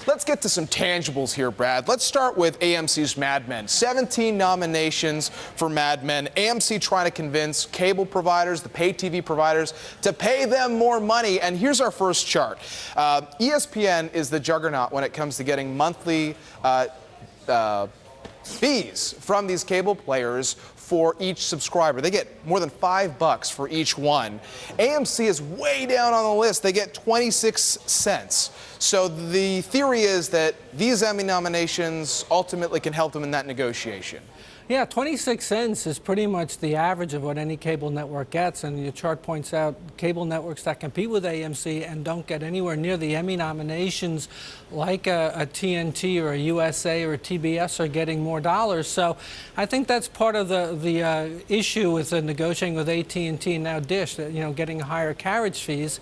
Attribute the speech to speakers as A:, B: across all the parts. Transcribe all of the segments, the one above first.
A: Let's get to some tangibles here, Brad. Let's start with AMC's Mad Men. 17 nominations for Mad Men. AMC trying to convince cable providers, the pay TV providers, to pay them more money. And here's our first chart. ESPN is the juggernaut when it comes to getting monthly fees from these cable players for each subscriber. They get more than $5 for each one. AMC is way down on the list. They get 26 cents. So the theory is that these Emmy nominations ultimately can help them in that negotiation.
B: Yeah, 26 cents is pretty much the average of what any cable network gets, and your chart points out cable networks that compete with AMC and don't get anywhere near the Emmy nominations like a TNT or a USA or a TBS are getting more dollars. So I think that's part of the issue with the negotiating with AT&T and now Dish, that, getting higher carriage fees.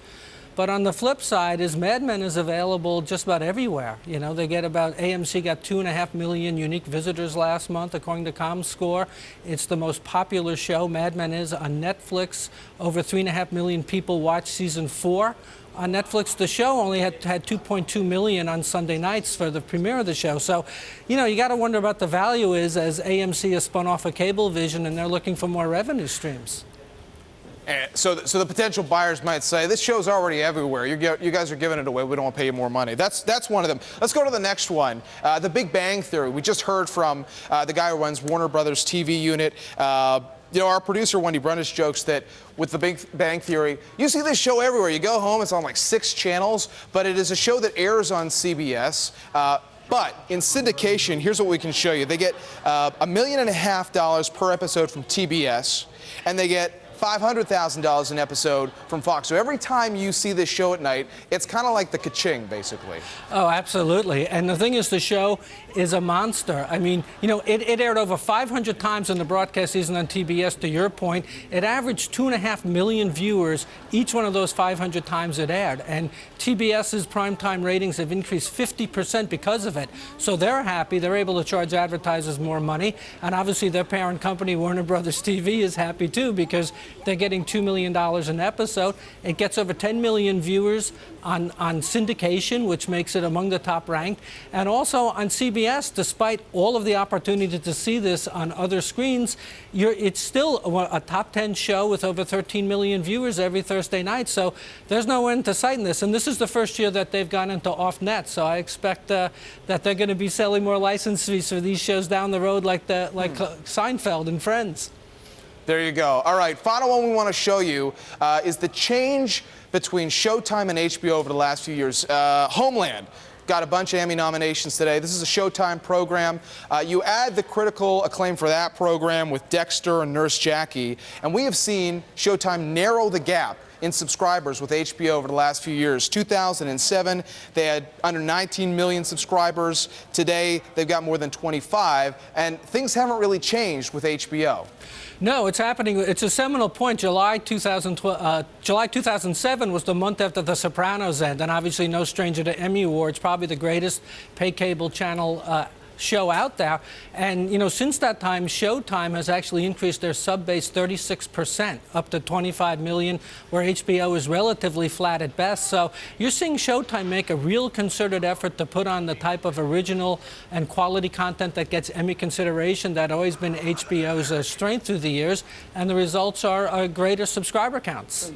B: But on the flip side is Mad Men is available just about everywhere. They get AMC got 2.5 million unique visitors last month, according to ComScore. It's the most popular show, Mad Men is, on Netflix. Over 3.5 million people watched season 4. On Netflix, the show only had 2.2 million on Sunday nights for the premiere of the show. So, you got to wonder about the value is as AMC has spun off of Cablevision and they're looking for more revenue streams.
A: And so the potential buyers might say, this show's already everywhere. You guys are giving it away. We don't want to pay you more money. That's one of them. Let's go to the next one. The Big Bang Theory. We just heard from the guy who runs Warner Brothers TV unit. Our producer, Wendy Brundage, jokes that with the Big Bang Theory, you see this show everywhere. You go home, it's on like 6 channels, but it is a show that airs on CBS. But in syndication, here's what we can show you. They get $1.5 million per episode from TBS, and they get $500,000 an episode from Fox. So every time you see this show at night, it's kind of like the ka-ching, basically.
B: Oh, absolutely. And the thing is, the show is a monster. I mean, it aired over 500 times in the broadcast season on TBS, to your point. It averaged 2.5 million viewers each one of those 500 times it aired. And TBS's primetime ratings have increased 50% because of it. So they're happy. They're able to charge advertisers more money. And obviously their parent company, Warner Brothers TV, is happy too, because they're getting $2 million an episode. It gets over 10 million viewers on syndication, which makes it among the top ranked. And also on CBS, despite all of the opportunity to see this on other screens, it's still a top 10 show with over 13 million viewers every Thursday night. So there's no end to sight in this. And this is the first year that they've gone into off-net. So I expect that they're going to be selling more license fees for these shows down the road, like Seinfeld and Friends.
A: There you go. All right, final one we want to show you is the change between Showtime and HBO over the last few years. Homeland got a bunch of Emmy nominations today. This is a Showtime program. You add the critical acclaim for that program with Dexter and Nurse Jackie, and we have seen Showtime narrow the gap in subscribers with HBO over the last few years. 2007, they had under 19 million subscribers. Today, they've got more than 25, and things haven't really changed with HBO.
B: No, it's happening. It's a seminal point. July 2007 was the month after The Sopranos ended, and obviously no stranger to Emmy Awards, probably the greatest pay cable channel show out there. And since that time, Showtime has actually increased their sub base 36%, up to 25 million, where HBO is relatively flat at best. So you're seeing Showtime make a real concerted effort to put on the type of original and quality content that gets Emmy consideration. That always been HBO's strength through the years, and the results are greater subscriber counts.